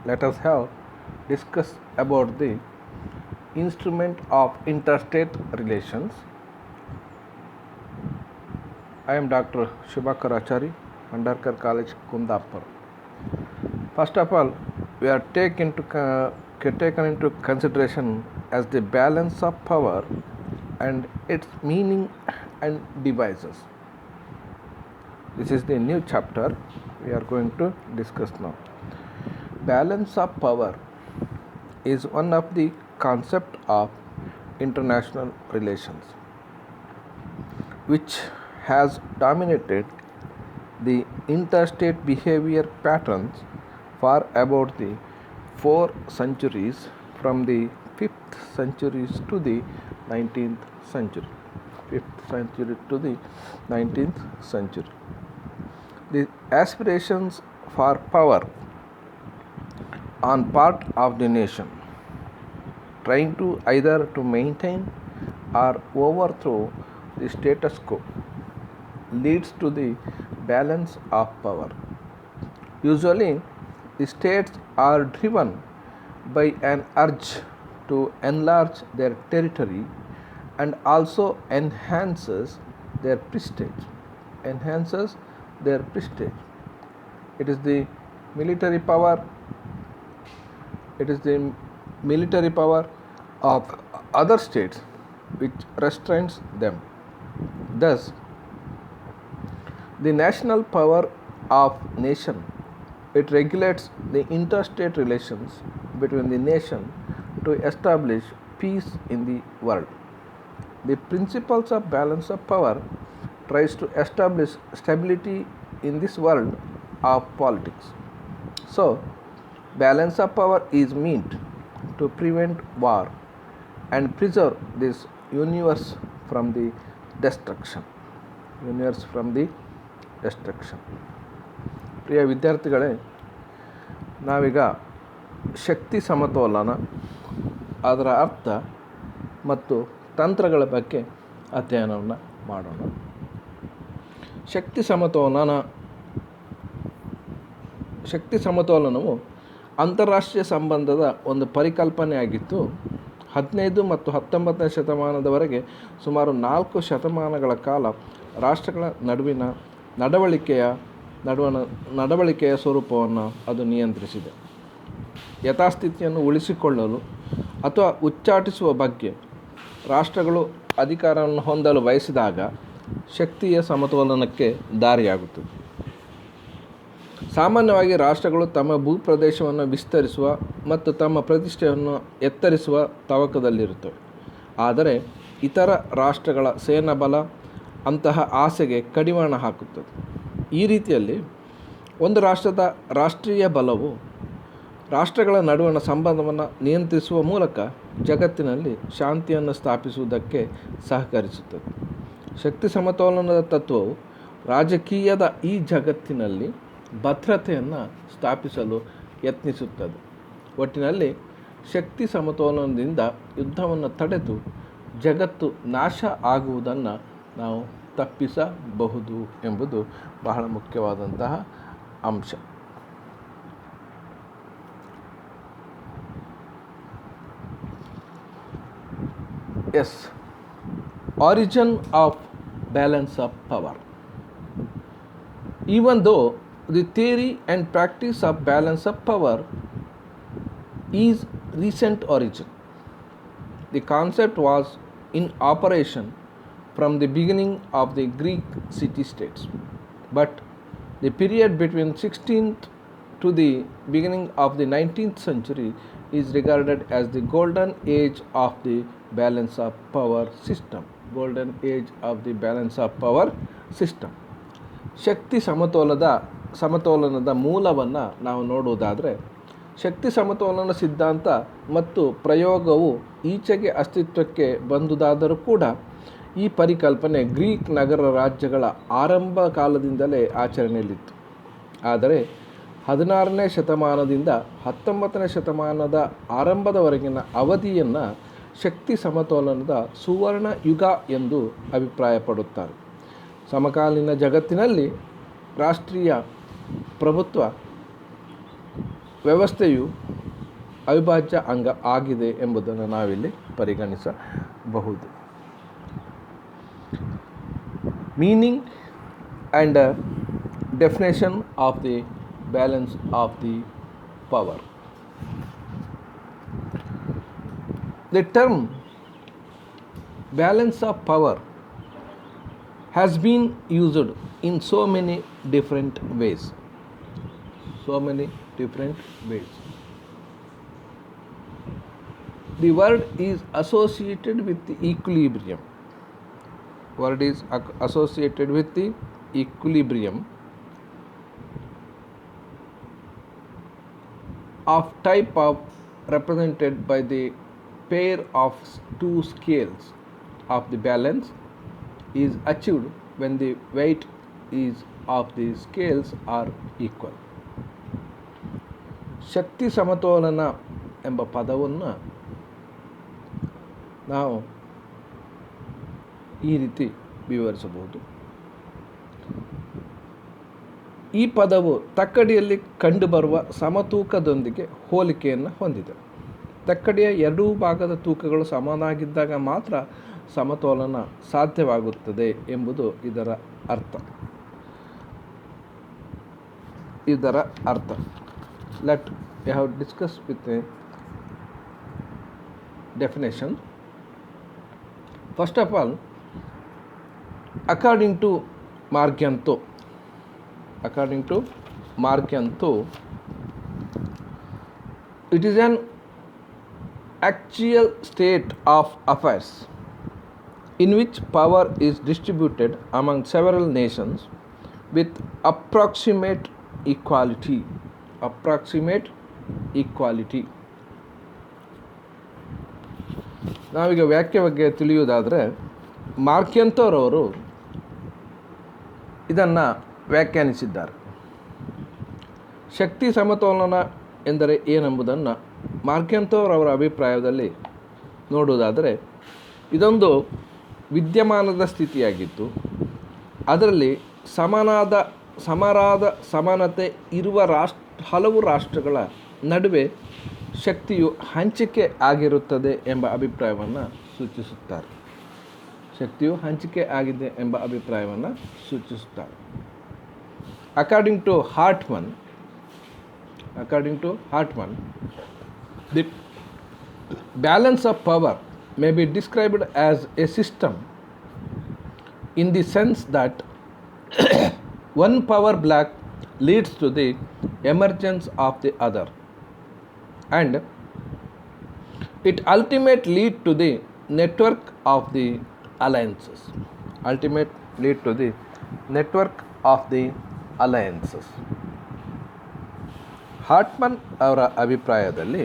let us have discuss about the instrument of interstate relations. I am Dr. Shubhakar Achari, Mandarkar College, Kundapur. First of all, we are taken into consideration as the balance of power and its meaning and devices. This is the new chapter we are going to discuss now. Balance of power is one of the concept of international relations which has dominated the interstate behavior patterns for about the 4 centuries, from the 5th centuries to the 19th century. 5th century to the 19th century. The aspirations for power on part of the nation, trying to either to maintain or overthrow the status quo, leads to the balance of power. Usually, the states are driven by an urge to enlarge their territory and also enhances their prestige. It is the military power. It is the military power of other states which restrains them. Thus, the national power of nation, it regulates the interstate relations between the nation to establish peace in the world. The principles of balance of power tries to establish stability in this world of politics. So, balance of power is meant to prevent war and preserve this universe from the destruction. ಪ್ರಿಯ ವಿದ್ಯಾರ್ಥಿಗಳೇ, ನಾವೀಗ ಶಕ್ತಿ ಸಮತೋಲನ, ಅದರ ಅರ್ಥ ಮತ್ತು ತಂತ್ರಗಳ ಬಗ್ಗೆ ಅಧ್ಯಯನವನ್ನು ಮಾಡೋಣ. ಶಕ್ತಿ ಸಮತೋಲನವು ಅಂತಾರಾಷ್ಟ್ರೀಯ ಸಂಬಂಧದ ಒಂದು ಪರಿಕಲ್ಪನೆಯಾಗಿದ್ದು 15 ಮತ್ತು 19ನೇ ಶತಮಾನದವರೆಗೆ ಸುಮಾರು 4 ಶತಮಾನಗಳ ಕಾಲ ರಾಷ್ಟ್ರಗಳ ನಡುವಿನ ನಡವಳಿಕೆಯ ಸ್ವರೂಪವನ್ನು ಅದು ನಿಯಂತ್ರಿಸಿದೆ. ಯಥಾಸ್ಥಿತಿಯನ್ನು ಉಳಿಸಿಕೊಳ್ಳಲು ಅಥವಾ ಉಚ್ಚಾಟಿಸುವ ಬಗ್ಗೆ ರಾಷ್ಟ್ರಗಳು ಅಧಿಕಾರವನ್ನು ಹೊಂದಲು ಬಯಸಿದಾಗ ಶಕ್ತಿಯ ಸಮತೋಲನಕ್ಕೆ ದಾರಿಯಾಗುತ್ತದೆ. ಸಾಮಾನ್ಯವಾಗಿ ರಾಷ್ಟ್ರಗಳು ತಮ್ಮ ಭೂಪ್ರದೇಶವನ್ನು ವಿಸ್ತರಿಸುವ ಮತ್ತು ತಮ್ಮ ಪ್ರತಿಷ್ಠೆಯನ್ನು ಎತ್ತರಿಸುವ ತವಕದಲ್ಲಿರುತ್ತವೆ. ಆದರೆ ಇತರ ರಾಷ್ಟ್ರಗಳ ಸೇನಾಬಲ ಅಂತಹ ಆಸೆಗೆ ಕಡಿವಾಣ ಹಾಕುತ್ತದೆ. ಈ ರೀತಿಯಲ್ಲಿ ಒಂದು ರಾಷ್ಟ್ರದ ರಾಷ್ಟ್ರೀಯ ಬಲವು ರಾಷ್ಟ್ರಗಳ ನಡುವಣ ಸಂಬಂಧವನ್ನು ನಿಯಂತ್ರಿಸುವ ಮೂಲಕ ಜಗತ್ತಿನಲ್ಲಿ ಶಾಂತಿಯನ್ನು ಸ್ಥಾಪಿಸುವುದಕ್ಕೆ ಸಹಕರಿಸುತ್ತದೆ. ಶಕ್ತಿ ಸಮತೋಲನದ ತತ್ವವು ರಾಜಕೀಯದ ಈ ಜಗತ್ತಿನಲ್ಲಿ ಭದ್ರತೆಯನ್ನು ಸ್ಥಾಪಿಸಲು ಯತ್ನಿಸುತ್ತದೆ. ಒಟ್ಟಿನಲ್ಲಿ ಶಕ್ತಿ ಸಮತೋಲನದಿಂದ ಯುದ್ಧವನ್ನು ತಡೆದು ಜಗತ್ತು ನಾಶ ಆಗುವುದನ್ನು ನಾವು ತಪ್ಪಿಸಬಹುದು ಎಂಬುದು ಬಹಳ ಮುಖ್ಯವಾದಂತಹ ಅಂಶ. Origin of balance of power. Even though the theory and practice of balance of power is recent origin, the concept was in operation from the beginning of the Greek city-states. But the period between 16th to the beginning of the 19th century is regarded as the golden age of the balance of power system. ಶಕ್ತಿ ಸಮತೋಲನದ ಮೂಲವನ್ನು ನಾವು ನೋಡುವುದಾದರೆ, ಶಕ್ತಿ ಸಮತೋಲನ ಸಿದ್ಧಾಂತ ಮತ್ತು ಪ್ರಯೋಗವು ಈಚೆಗೆ ಅಸ್ತಿತ್ವಕ್ಕೆ ಬಂದುದಾದರೂ ಕೂಡ ಈ ಪರಿಕಲ್ಪನೆ ಗ್ರೀಕ್ ನಗರ ರಾಜ್ಯಗಳ ಆರಂಭ ಕಾಲದಿಂದಲೇ ಆಚರಣೆಯಲ್ಲಿತ್ತು. ಆದರೆ 16ನೇ ಶತಮಾನದಿಂದ 19ನೇ ಶತಮಾನದ ಆರಂಭದವರೆಗಿನ ಅವಧಿಯನ್ನು ಶಕ್ತಿ ಸಮತೋಲನದ ಸುವರ್ಣ ಯುಗ ಎಂದು ಅಭಿಪ್ರಾಯಪಡುತ್ತಾರೆ. ಸಮಕಾಲೀನ ಜಗತ್ತಿನಲ್ಲಿ ರಾಷ್ಟ್ರೀಯ ಪ್ರಭುತ್ವ ವ್ಯವಸ್ಥೆಯು ಅವಿಭಾಜ್ಯ ಅಂಗ ಆಗಿದೆ ಎಂಬುದನ್ನು ನಾವಿಲ್ಲಿ ಪರಿಗಣಿಸಬಹುದು. Meaning and definition of the balance of the power. The term balance of power has been used in so many different ways. The word is associated with the equilibrium. Of type of represented by the pair of two scales of the balance is achieved when the weight is of the scales are equal. ಶಕ್ತಿ ಸಮತೋಲನ ಎಂಬ ಪದವನ್ನು ನಾವು ಈ ರೀತಿ ವಿವರಿಸಬಹುದು. ಈ ಪದವು ತಕ್ಕಡಿಯಲ್ಲಿ ಕಂಡುಬರುವ ಸಮತೂಕದೊಂದಿಗೆ ಹೋಲಿಕೆಯನ್ನು ಹೊಂದಿದೆ. ತಕ್ಕಡಿಯ ಎರಡೂ ಭಾಗದ ತೂಕಗಳು ಸಮನಾಗಿದ್ದಾಗ ಮಾತ್ರ ಸಮತೋಲನ ಸಾಧ್ಯವಾಗುತ್ತದೆ ಎಂಬುದು ಇದರ ಅರ್ಥ. Let we have discussed with the definition. First of all, according to Marcianto, it is an actual state of affairs in which power is distributed among several nations with approximate equality. ನಾವೀಗ ವ್ಯಾಖ್ಯೆ ಬಗ್ಗೆ ತಿಳಿಯುವುದಾದರೆ, ಮಾರ್ಕಿಯಂತೋರವರು ಇದನ್ನು ವ್ಯಾಖ್ಯಾನಿಸಿದ್ದಾರೆ. ಶಕ್ತಿ ಸಮತೋಲನ ಎಂದರೆ ಏನೆಂಬುದನ್ನು ಮಾರ್ಕಿಯಂತೋರವರ ಅಭಿಪ್ರಾಯದಲ್ಲಿ ನೋಡುವುದಾದರೆ, ಇದೊಂದು ವಿದ್ಯಮಾನದ ಸ್ಥಿತಿಯಾಗಿದ್ದು ಅದರಲ್ಲಿ ಸಮಾನತೆ ಇರುವ ಹಲವು ರಾಷ್ಟ್ರಗಳ ನಡುವೆ ಶಕ್ತಿಯು ಹಂಚಿಕೆ ಆಗಿರುತ್ತದೆ ಎಂಬ ಅಭಿಪ್ರಾಯವನ್ನು ಸೂಚಿಸುತ್ತಾರೆ. According to Hartman, the balance of power may be described as a system in the sense that one power block leads to the emergence of the other, and it ultimately leads to the network of the alliances. Hartman ಅವರ ಅಭಿಪ್ರಾಯದಲ್ಲಿ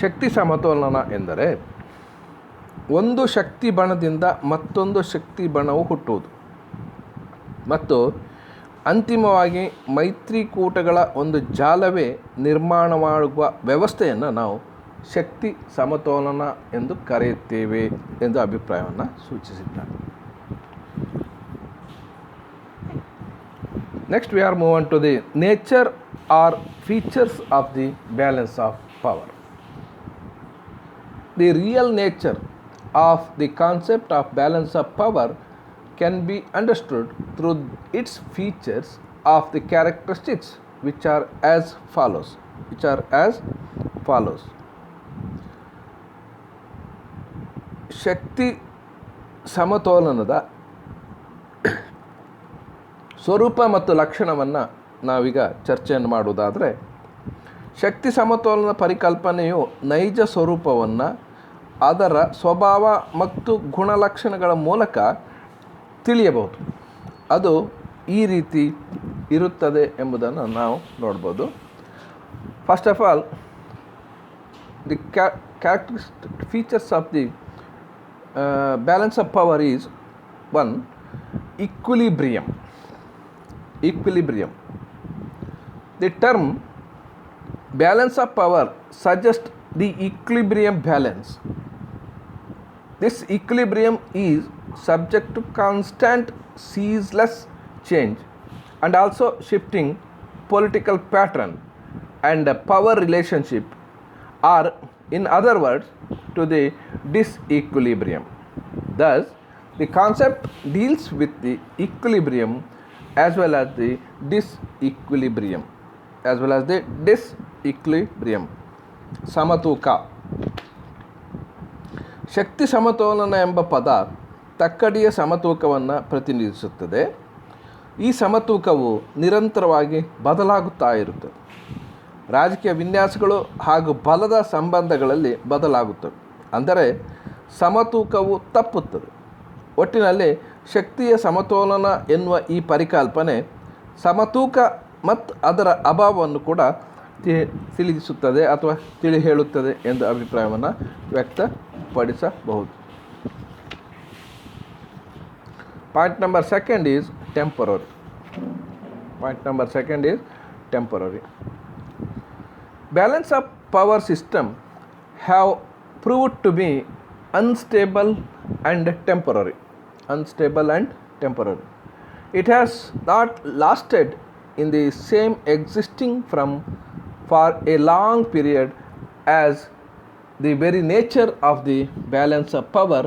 ಶಕ್ತಿ ಸಮತೋಲನ ಎಂದರೆ ಒಂದು ಶಕ್ತಿ ಬಣದಿಂದ ಮತ್ತೊಂದು ಶಕ್ತಿ ಬಣವು ಹುಟ್ಟುವುದು ಮತ್ತು ಅಂತಿಮವಾಗಿ ಮೈತ್ರಿಕೂಟಗಳ ಒಂದು ಜಾಲವೇ ನಿರ್ಮಾಣವಾಗುವ ವ್ಯವಸ್ಥೆಯನ್ನು ನಾವು ಶಕ್ತಿ ಸಮತೋಲನ ಎಂದು ಕರೆಯುತ್ತೇವೆ ಎಂದು ಅಭಿಪ್ರಾಯವನ್ನು ಸೂಚಿಸಿದ್ದಾರೆ. Next we are move on to the nature or features of the balance of power. The real nature of the concept of balance of power can be understood through its features of the characteristics which are as follows. ಶಕ್ತಿ ಸಮತೋಲನದ ಸ್ವರೂಪ ಮತ್ತು ಲಕ್ಷಣವನ್ನು ನಾವೀಗ ಚರ್ಚೆಯನ್ನು ಮಾಡುವುದಾದರೆ, ಶಕ್ತಿ ಸಮತೋಲನ ಪರಿಕಲ್ಪನೆಯು ನೈಜ ಸ್ವರೂಪವನ್ನು ಅದರ ಸ್ವಭಾವ ಮತ್ತು ಗುಣಲಕ್ಷಣಗಳ ಮೂಲಕ ತಿಳಿಯಬಹುದು. ಅದು ಈ ರೀತಿ ಇರುತ್ತದೆ ಎಂಬುದನ್ನು ನಾವು ನೋಡ್ಬೋದು. First of all, the characteristic features of the balance of power is 1. Equilibrium. The term balance of power suggests the equilibrium balance. This equilibrium is subject to constant ceaseless change and also shifting political pattern and power relationship, or in other words, to the disequilibrium. Thus, the concept deals with the equilibrium as well as the disequilibrium. ಸಮತೂಕ. ಶಕ್ತಿ ಸಮತೋಲನ ಎಂಬ ಪದ ತಕ್ಕಡಿಯ ಸಮತೂಕವನ್ನು ಪ್ರತಿನಿಧಿಸುತ್ತದೆ. ಈ ಸಮತೂಕವು ನಿರಂತರವಾಗಿ ಬದಲಾಗುತ್ತಾ ಇರುತ್ತದೆ. ರಾಜಕೀಯ ವಿನ್ಯಾಸಗಳು ಹಾಗೂ ಬಲದ ಸಂಬಂಧಗಳಲ್ಲಿ ಬದಲಾಗುತ್ತವೆ, ಅಂದರೆ ಸಮತೂಕವು ತಪ್ಪುತ್ತದೆ. ಒಟ್ಟಿನಲ್ಲಿ ಶಕ್ತಿಯ ಸಮತೋಲನ ಎನ್ನುವ ಈ ಪರಿಕಲ್ಪನೆ ಸಮತೂಕ ಮತ್ತು ಅದರ ಅಭಾವವನ್ನು ಕೂಡ ತಿಳಿಸುತ್ತದೆ ಅಥವಾ ತಿಳಿ ಹೇಳುತ್ತದೆ ಎಂದು ಅಭಿಪ್ರಾಯವನ್ನು ವ್ಯಕ್ತಪಡಿಸಬಹುದು. Point number second is temporary. Balance of power system have proved to be unstable and temporary. It has not lasted in the same existing for a long period, as the very nature of the balance of power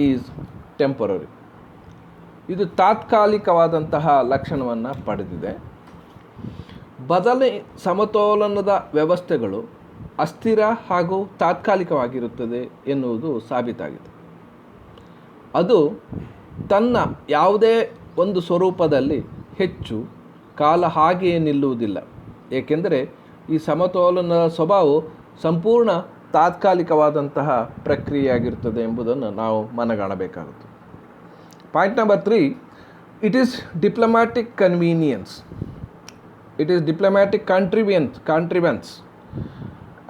is temporary. ಇದು ತಾತ್ಕಾಲಿಕವಾದಂತಹ ಲಕ್ಷಣವನ್ನು ಪಡೆದಿದೆ. ಸಮತೋಲನದ ವ್ಯವಸ್ಥೆಗಳು ಅಸ್ಥಿರ ಹಾಗೂ ತಾತ್ಕಾಲಿಕವಾಗಿರುತ್ತದೆ ಎನ್ನುವುದು ಸಾಬೀತಾಗಿದೆ. ಅದು ತನ್ನ ಯಾವುದೇ ಒಂದು ಸ್ವರೂಪದಲ್ಲಿ ಹೆಚ್ಚು ಕಾಲ ಹಾಗೆಯೇ ನಿಲ್ಲುವುದಿಲ್ಲ, ಏಕೆಂದರೆ ಈ ಸಮತೋಲನದ ಸ್ವಭಾವವು ಸಂಪೂರ್ಣ ತಾತ್ಕಾಲಿಕವಾದಂತಹ ಪ್ರಕ್ರಿಯೆಯಾಗಿರುತ್ತದೆ ಎಂಬುದನ್ನು ನಾವು ಮನಗಾಣಬೇಕಾಗುತ್ತದೆ. Point number 3, it is diplomatic contrivance.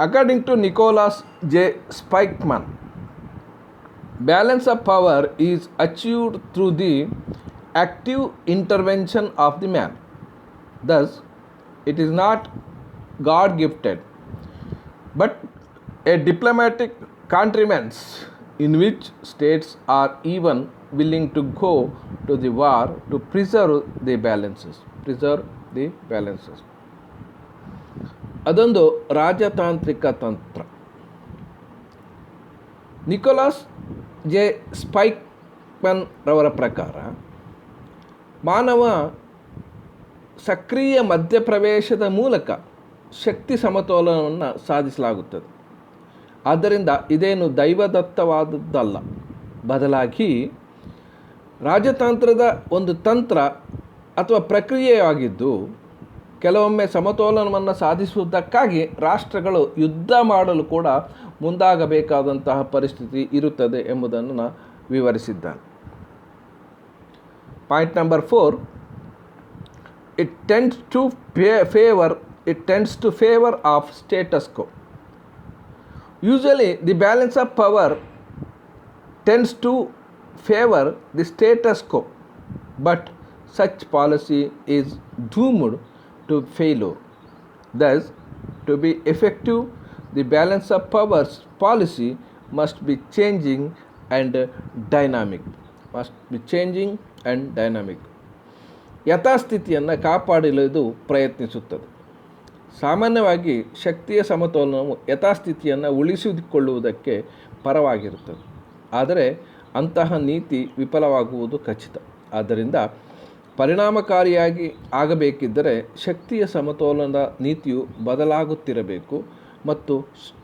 According to Nicholas J. Spykman, balance of power is achieved through the active intervention of the man. Thus, it is not God-gifted, but a diplomatic contrivance in which states are even willing to go to the war to preserve the balances. ಅದೊಂದು ರಾಜತಾಂತ್ರಿಕ ತಂತ್ರ. Nicolas J ಸ್ಪೈಕ್ಮನ್ ರವರ ಪ್ರಕಾರ ಮಾನವ ಸಕ್ರಿಯ ಮಧ್ಯಪ್ರವೇಶದ ಮೂಲಕ ಶಕ್ತಿ ಸಮತೋಲನವನ್ನು ಸಾಧಿಸಲಾಗುತ್ತದೆ. ಆದ್ದರಿಂದ ಇದೇನು ದೈವದತ್ತವಾದದ್ದಲ್ಲ, ಬದಲಾಗಿ ರಾಜತಂತ್ರದ ಒಂದು ತಂತ್ರ ಅಥವಾ ಪ್ರಕ್ರಿಯೆಯಾಗಿದ್ದು, ಕೆಲವೊಮ್ಮೆ ಸಮತೋಲನವನ್ನು ಸಾಧಿಸುವುದಕ್ಕಾಗಿ ರಾಷ್ಟ್ರಗಳು ಯುದ್ಧ ಮಾಡಲು ಕೂಡ ಮುಂದಾಗಬೇಕಾದಂತಹ ಪರಿಸ್ಥಿತಿ ಇರುತ್ತದೆ ಎಂಬುದನ್ನು ವಿವರಿಸಿದ್ದಾನೆ. Point number 4, it tends to favor of status quo. Usually the balance of power tends to favor the status quo, but such policy is doomed to failure. Thus, to be effective, the balance of powers policy must be changing and dynamic. ಯಥಾಸ್ಥಿತಿಯನ್ನು ಕಾಪಾಡಲು ಇದು ಪ್ರಯತ್ನಿಸುತ್ತದೆ. ಸಾಮಾನ್ಯವಾಗಿ ಶಕ್ತಿಯ ಸಮತೋಲನವು ಯಥಾಸ್ಥಿತಿಯನ್ನು ಉಳಿಸಿಕೊಳ್ಳುವುದಕ್ಕೆ ಪರವಾಗಿರುತ್ತದೆ, ಆದರೆ ಅಂತಹ ನೀತಿ ವಿಫಲವಾಗುವುದು ಖಚಿತ. ಆದ್ದರಿಂದ ಪರಿಣಾಮಕಾರಿಯಾಗಿ ಆಗಬೇಕಿದ್ದರೆ ಶಕ್ತಿಯ ಸಮತೋಲನದ ನೀತಿಯು ಬದಲಾಗುತ್ತಿರಬೇಕು ಮತ್ತು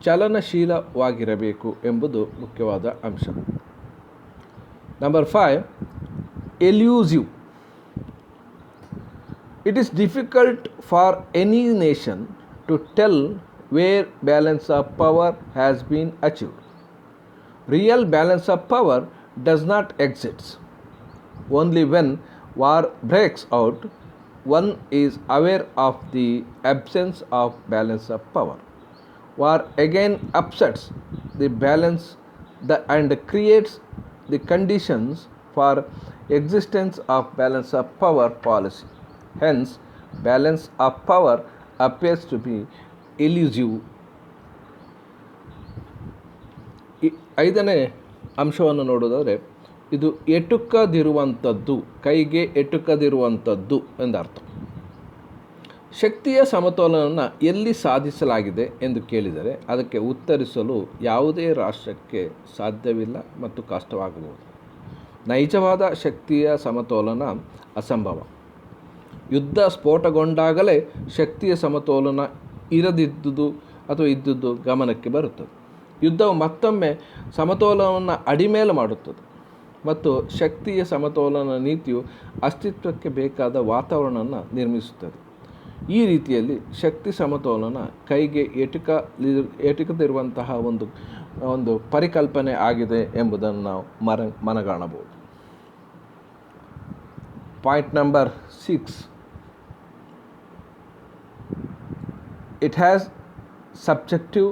ಚಲನಶೀಲವಾಗಿರಬೇಕು ಎಂಬುದು ಮುಖ್ಯವಾದ ಅಂಶ. Number 5, elusive. It is difficult for any nation to tell where balance of power has been achieved. Real balance of power does not exist. Only when war breaks out, one is aware of the absence of balance of power. War again upsets the balance and creates the conditions for existence of balance of power policy. Hence, balance of power appears to be elusive. ಐದನೇ ಅಂಶವನ್ನು ನೋಡೋದಾದರೆ, ಇದು ಎಟುಕದಿರುವಂಥದ್ದು, ಕೈಗೆ ಎಟುಕದಿರುವಂಥದ್ದು ಎಂದರ್ಥ. ಶಕ್ತಿಯ ಸಮತೋಲನವನ್ನು ಎಲ್ಲಿ ಸಾಧಿಸಲಾಗಿದೆ ಎಂದು ಕೇಳಿದರೆ ಅದಕ್ಕೆ ಉತ್ತರಿಸಲು ಯಾವುದೇ ರಾಷ್ಟ್ರಕ್ಕೆ ಸಾಧ್ಯವಿಲ್ಲ ಮತ್ತು ಕಷ್ಟವಾಗಬಹುದು. ನೈಜವಾದ ಶಕ್ತಿಯ ಸಮತೋಲನ ಅಸಂಭವ. ಯುದ್ಧ ಸ್ಫೋಟಗೊಂಡಾಗಲೇ ಶಕ್ತಿಯ ಸಮತೋಲನ ಇರದಿದ್ದುದು ಅಥವಾ ಇದ್ದುದು ಗಮನಕ್ಕೆ ಬರುತ್ತದೆ. ಯುದ್ಧವು ಮತ್ತೊಮ್ಮೆ ಸಮತೋಲನವನ್ನು ಅಡಿಮೇಲು ಮಾಡುತ್ತದೆ ಮತ್ತು ಶಕ್ತಿಯ ಸಮತೋಲನ ನೀತಿಯು ಅಸ್ತಿತ್ವಕ್ಕೆ ಬೇಕಾದ ವಾತಾವರಣವನ್ನು ನಿರ್ಮಿಸುತ್ತದೆ. ಈ ರೀತಿಯಲ್ಲಿ ಶಕ್ತಿ ಸಮತೋಲನ ಕೈಗೆ ಎಟುಕದಿರುವಂತಹ ಒಂದು ಪರಿಕಲ್ಪನೆ ಆಗಿದೆ ಎಂಬುದನ್ನು ನಾವು ಮನಗಾಣಬಹುದು. Point number 6. It has subjective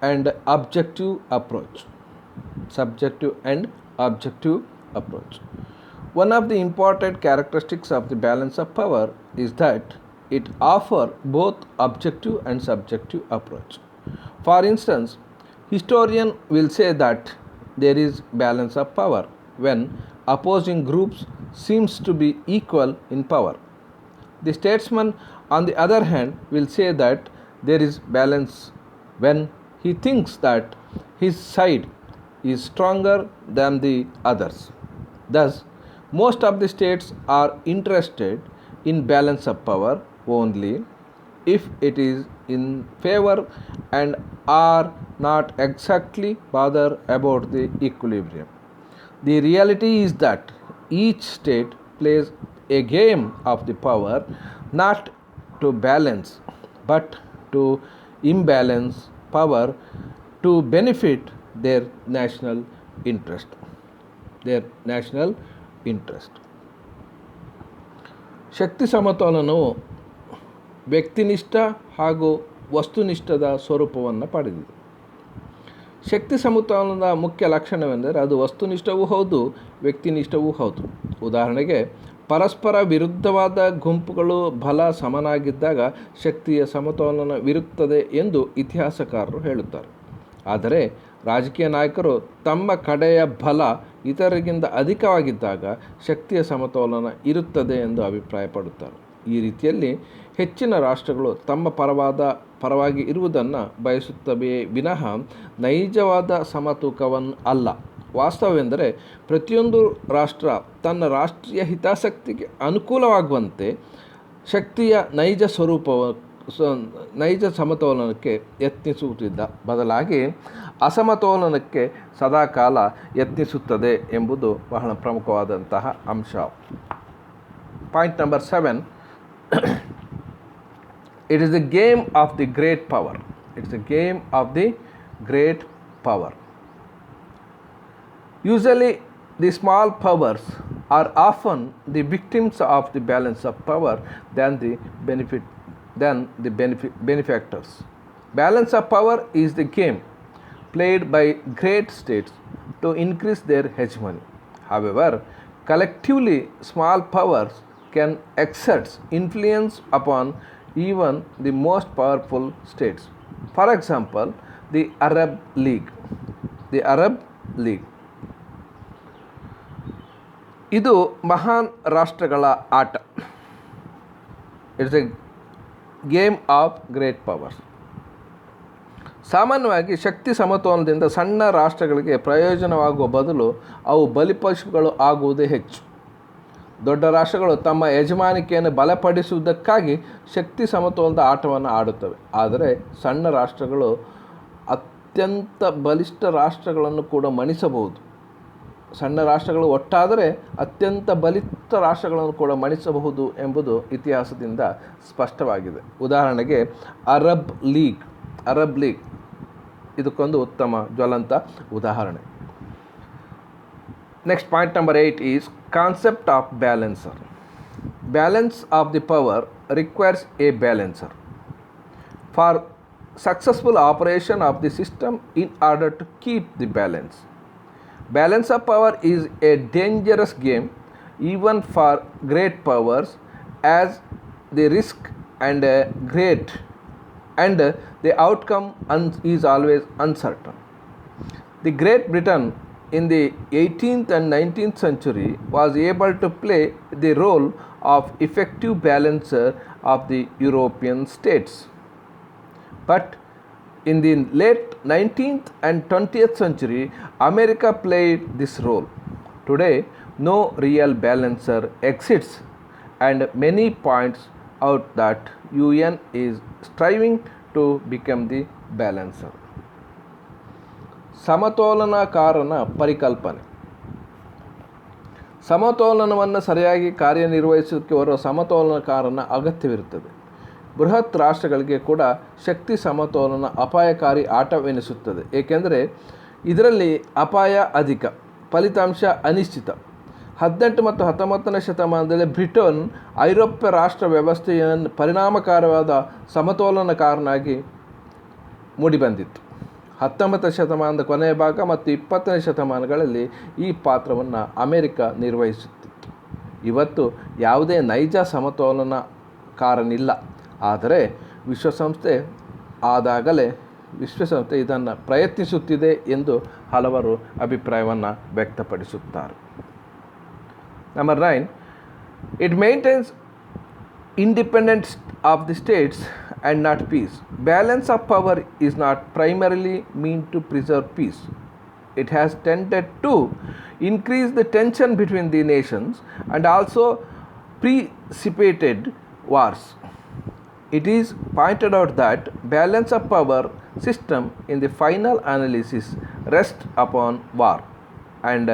and objective approach. Subjective and objective approach. One of the important characteristics of the balance of power is that it offers both objective and subjective approach. For instance, historian will say that there is balance of power when opposing groups seems to be equal in power. The statesman, on the other hand, will say that there is balance when he thinks that his side is stronger than the others. Thus, most of the states are interested in balance of power only if it is in favor and are not exactly bothered about the equilibrium. The reality is that each state plays a game of the power not to balance but to imbalance power to benefit their national interest. ಶಕ್ತಿ ಸಮತೋಲನವು ವ್ಯಕ್ತಿನಿಷ್ಠ ಹಾಗೂ ವಸ್ತುನಿಷ್ಠದ ಸ್ವರೂಪವನ್ನು ಪಡೆದಿದೆ. ಶಕ್ತಿ ಸಮತೋಲನದ ಮುಖ್ಯ ಲಕ್ಷಣವೆಂದರೆ ಅದು ವಸ್ತುನಿಷ್ಠವೂ ಹೌದು, ವ್ಯಕ್ತಿನಿಷ್ಠವೂ ಹೌದು. ಉದಾಹರಣೆಗೆ, ಪರಸ್ಪರ ವಿರುದ್ಧವಾದ ಗುಂಪುಗಳು ಬಲ ಸಮನಾಗಿದ್ದಾಗ ಶಕ್ತಿಯ ಸಮತೋಲನವಿರುತ್ತದೆ ಎಂದು ಇತಿಹಾಸಕಾರರು ಹೇಳುತ್ತಾರೆ. ಆದರೆ ರಾಜಕೀಯ ನಾಯಕರು ತಮ್ಮ ಕಡೆಯ ಬಲ ಇತರರಿಗಿಂತ ಅಧಿಕವಾಗಿದ್ದಾಗ ಶಕ್ತಿಯ ಸಮತೋಲನ ಇರುತ್ತದೆ ಎಂದು ಅಭಿಪ್ರಾಯಪಡುತ್ತಾರೆ. ಈ ರೀತಿಯಲ್ಲಿ ಹೆಚ್ಚಿನ ರಾಷ್ಟ್ರಗಳು ತಮ್ಮ ಪರವಾಗಿ ಇರುವುದನ್ನು ಬಯಸುತ್ತವೆಯೇ ವಿನಃ ನೈಜವಾದ ಸಮತೂಕವನ್ನು ಅಲ್ಲ. ವಾಸ್ತವವೆಂದರೆ ಪ್ರತಿಯೊಂದು ರಾಷ್ಟ್ರ ತನ್ನ ರಾಷ್ಟ್ರೀಯ ಹಿತಾಸಕ್ತಿಗೆ ಅನುಕೂಲವಾಗುವಂತೆ ಶಕ್ತಿಯ ನೈಜ ಸಮತೋಲನಕ್ಕೆ ಯತ್ನಿಸುವುದಿಲ್ಲ, ಬದಲಾಗಿ ಅಸಮತೋಲನಕ್ಕೆ ಸದಾಕಾಲ ಯತ್ನಿಸುತ್ತದೆ ಎಂಬುದು ಬಹಳ ಪ್ರಮುಖವಾದಂತಹ ಅಂಶ. Point number 7. It is the game of the great power. It's the game of the great power. Usually, the small powers are often the victims of the balance of power than the benefactors. Balance of power is the game played by great states to increase their hegemony. However, collectively, small powers can exert influence upon even the most powerful states. For example, the Arab League. ಇದು ಮಹಾನ್ ರಾಷ್ಟ್ರಗಳ ಆಟ. It's A game of great powers. ಸಾಮಾನ್ಯವಾಗಿ ಶಕ್ತಿ ಸಮತೋಲನದಿಂದ ಸಣ್ಣ ರಾಷ್ಟ್ರಗಳಿಗೆ ಪ್ರಯೋಜನವಾಗುವ ಬದಲು ಅವು ಬಲಿಪಶುಗಳು ಆಗುವುದೇ ಹೆಚ್ಚು. ದೊಡ್ಡ ರಾಷ್ಟ್ರಗಳು ತಮ್ಮ ಯಜಮಾನಿಕೆಯನ್ನು ಬಲಪಡಿಸುವುದಕ್ಕಾಗಿ ಶಕ್ತಿ ಸಮತೋಲನದ ಆಟವನ್ನು ಆಡುತ್ತವೆ. ಆದರೆ ಸಣ್ಣ ರಾಷ್ಟ್ರಗಳು ಅತ್ಯಂತ ಬಲಿಷ್ಠ ರಾಷ್ಟ್ರಗಳನ್ನು ಕೂಡ ಮಣಿಸಬಹುದು. ಸಣ್ಣ ರಾಷ್ಟ್ರಗಳು ಒಟ್ಟಾದರೆ ಅತ್ಯಂತ ಬಲಿಷ್ಠ ರಾಷ್ಟ್ರಗಳನ್ನು ಕೂಡ ಮಣಿಸಬಹುದು ಎಂಬುದು ಇತಿಹಾಸದಿಂದ ಸ್ಪಷ್ಟವಾಗಿದೆ. ಉದಾಹರಣೆಗೆ ಅರಬ್ ಲೀಗ್ ಇದಕ್ಕೊಂದು ಉತ್ತಮ ಜ್ವಲಂತ ಉದಾಹರಣೆ. Next, point number 8 is concept of balancer. Balance of the power requires a balancer for successful operation of the system in order to keep the balance. Balance of power is a dangerous game even for great powers, as the risk and great and the outcome is always uncertain. The Great Britain in the 18th and 19th century was able to play the role of effective balancer of the European states. But in the late 19th and 20th century, America played this role. Today, no real balancer exists, and many points out that UN is striving to become the balancer. ಸಮತೋಲನಕಾರನ ಪರಿಕಲ್ಪನೆ. ಸಮತೋಲನವನ್ನು ಸರಿಯಾಗಿ ಕಾರ್ಯನಿರ್ವಹಿಸೋಕ್ಕೆ ಬರುವ ಸಮತೋಲನಕಾರನ ಅಗತ್ಯವಿರುತ್ತದೆ. ಬೃಹತ್ ರಾಷ್ಟ್ರಗಳಿಗೆ ಕೂಡ ಶಕ್ತಿ ಸಮತೋಲನ ಅಪಾಯಕಾರಿ ಆಟವೆನಿಸುತ್ತದೆ, ಏಕೆಂದರೆ ಇದರಲ್ಲಿ ಅಪಾಯ ಅಧಿಕ, ಫಲಿತಾಂಶ ಅನಿಶ್ಚಿತ. 18 ಮತ್ತು 19ನೇ ಶತಮಾನದಲ್ಲಿ ಬ್ರಿಟನ್ ಐರೋಪ್ಯ ರಾಷ್ಟ್ರ ವ್ಯವಸ್ಥೆಯನ್ನು ಪರಿಣಾಮಕಾರಿಯಾದ ಸಮತೋಲನಕಾರನಾಗಿ ಮೂಡಿಬಂದಿತ್ತು. 19ನೇ ಶತಮಾನದ ಕೊನೆಯ ಭಾಗ ಮತ್ತು 20ನೇ ಶತಮಾನಗಳಲ್ಲಿ ಈ ಪಾತ್ರವನ್ನು ಅಮೆರಿಕ ನಿರ್ವಹಿಸುತ್ತಿತ್ತು. ಇವತ್ತು ಯಾವುದೇ ನೈಜ ಸಮತೋಲನಕಾರನಿಲ್ಲ, ಆದರೆ ವಿಶ್ವಸಂಸ್ಥೆ ಇದನ್ನು ಪ್ರಯತ್ನಿಸುತ್ತಿದೆ ಎಂದು ಹಲವರು ಅಭಿಪ್ರಾಯವನ್ನು ವ್ಯಕ್ತಪಡಿಸುತ್ತಾರೆ. Number 9, it maintains independence of the states and not peace. Balance of power is not primarily meant to preserve peace. It has tended to increase the tension between the nations and also precipitated wars. It is pointed out that balance of power system in the final analysis rests upon war and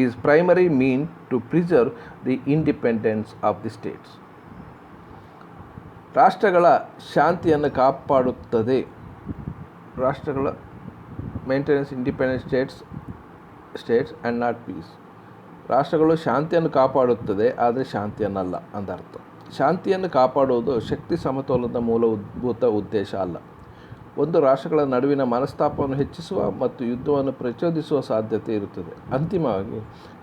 is primary mean to preserve the independence of the states. ರಾಷ್ಟ್ರಗಳ ಶಾಂತಿಯನ್ನು ಕಾಪಾಡುತ್ತದೆ. ರಾಷ್ಟ್ರಗಳ maintenance independent states and not peace. ರಾಷ್ಟ್ರಗಳು ಶಾಂತಿಯನ್ನು ಕಾಪಾಡುತ್ತದೆ, ಆದರೆ ಶಾಂತಿಯನ್ನಲ್ಲ ಅಂದರ್ಥ. ಶಾಂತಿಯನ್ನು ಕಾಪಾಡುವುದು ಶಕ್ತಿ ಸಮತೋಲನದ ಮೂಲಭೂತ ಉದ್ದೇಶ ಅಲ್ಲ. ಒಂದು ರಾಷ್ಟ್ರಗಳ ನಡುವಿನ ಮನಸ್ತಾಪವನ್ನು ಹೆಚ್ಚಿಸುವ ಮತ್ತು ಯುದ್ಧವನ್ನು ಪ್ರಚೋದಿಸುವ ಸಾಧ್ಯತೆ ಇರುತ್ತದೆ. ಅಂತಿಮವಾಗಿ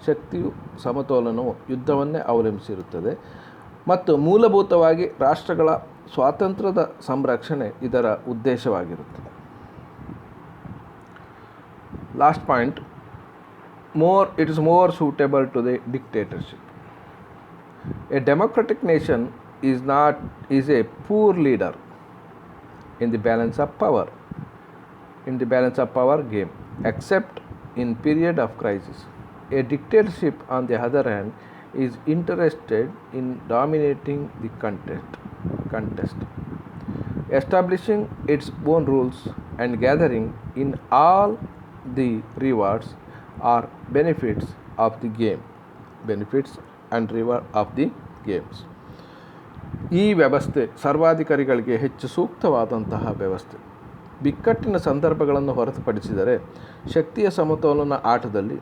ಶಕ್ತಿಯು ಸಮತೋಲನವು ಯುದ್ಧವನ್ನೇ ಅವಲಂಬಿಸಿರುತ್ತದೆ ಮತ್ತು ಮೂಲಭೂತವಾಗಿ ರಾಷ್ಟ್ರಗಳ ಸ್ವಾತಂತ್ರ್ಯದ ಸಂರಕ್ಷಣೆ ಇದರ ಉದ್ದೇಶವಾಗಿರುತ್ತದೆ. Last point, it is more suitable to the dictatorship. A democratic nation is a poor leader in the balance of power game, except in period of crisis. A dictatorship, on the other hand, is interested in dominating the contest, establishing its own rules and gathering in all the rewards or benefits and reward of the games. ಈ ವ್ಯವಸ್ಥೆ ಸರ್ವಾಧಿಕಾರಿಗಳಿಗೆ ಹೆಚ್ಚು ಸೂಕ್ತವಾದಂತಹ ವ್ಯವಸ್ಥೆ. ಬಿಕ್ಕಟ್ಟಿನ ಸಂದರ್ಭಗಳನ್ನು ಹೊರತುಪಡಿಸಿದರೆ ಶಕ್ತಿಯ ಸಮತೋಲನ ಆಟದಲ್ಲಿ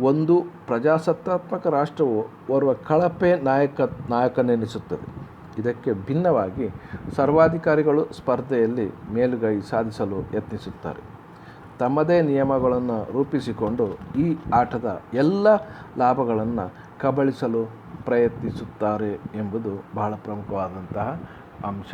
ಒಂದು ಪ್ರಜಾಸತ್ತಾತ್ಮಕ ರಾಷ್ಟ್ರವು ಓರ್ವ ಕಳಪೆ ನಾಯಕನೆನಿಸುತ್ತದೆ. ಇದಕ್ಕೆ ಭಿನ್ನವಾಗಿ ಸರ್ವಾಧಿಕಾರಿಗಳು ಸ್ಪರ್ಧೆಯಲ್ಲಿ ಮೇಲುಗೈ ಸಾಧಿಸಲು ಯತ್ನಿಸುತ್ತಾರೆ. ತಮ್ಮದೇ ನಿಯಮಗಳನ್ನು ರೂಪಿಸಿಕೊಂಡು ಈ ಆಟದ ಎಲ್ಲ ಲಾಭಗಳನ್ನು ಕಬಳಿಸಲು ಪ್ರಯತ್ನಿಸುತ್ತಾರೆ ಎಂಬುದು ಬಹಳ ಪ್ರಮುಖವಾದಂತಹ ಅಂಶ.